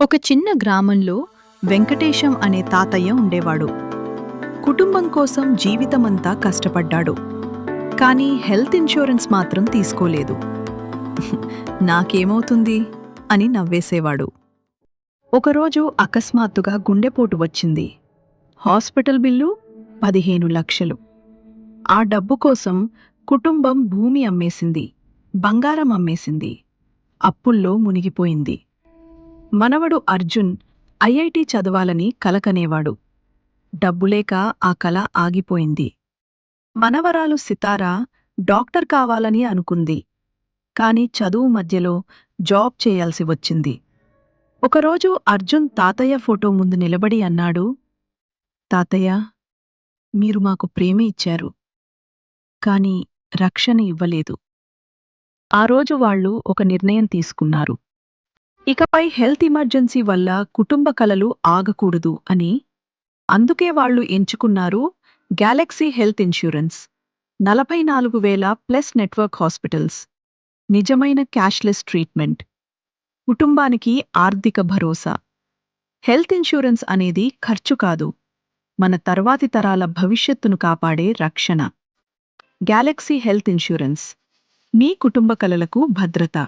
ఒక చిన్న గ్రామంలో వెంకటేశం అనే తాతయ్య ఉండేవాడు. కుటుంబం కోసం జీవితమంతా కష్టపడ్డాడు. కానీ హెల్త్ ఇన్సూరెన్స్ మాత్రం తీసుకోలేదు. నాకేమవుతుంది అని నవ్వేసేవాడు. ఒకరోజు అకస్మాత్తుగా గుండెపోటు వచ్చింది. హాస్పిటల్ బిల్లు 15 లక్షలు. ఆ డబ్బు కోసం కుటుంబం భూమి అమ్మేసింది, బంగారం అమ్మేసింది, అప్పుల్లో మునిగిపోయింది. మనవడు అర్జున్ ఐఐటి చదవాలని కలకనేవాడు. డబ్బులేక ఆ కల ఆగిపోయింది. మనవరాలు సితారా డాక్టర్ కావాలని అనుకుంది. కాని చదువు మధ్యలో జాబ్ చేయాల్సి వచ్చింది. ఒకరోజు అర్జున్ తాతయ్య ఫోటో ముందు నిలబడి అన్నాడు, తాతయ్య, మీరు మాకు ప్రేమ ఇచ్చారు, కాని రక్షణ ఇవ్వలేదు. ఆ రోజు వాళ్ళు ఒక నిర్ణయం తీసుకున్నారు. ఇకపై హెల్త్ ఎమర్జెన్సీ వల్ల కుటుంబ కలలు ఆగకూడదు అని. అందుకే వాళ్ళు ఎంచుకున్నారు Galaxy health insurance. 44,000 plus network hospitals, నిజమైన క్యాష్లెస్ ట్రీట్మెంట్, కుటుంబానికి ఆర్థిక భరోసా. హెల్త్ ఇన్సూరెన్స్ అనేది ఖర్చు కాదు, మన తర్వాతి తరాల భవిష్యత్తును కాపాడే రక్షణ. గ్యాలక్సీ హెల్త్ ఇన్సూరెన్స్, మీ కుటుంబ కలలకు భద్రత.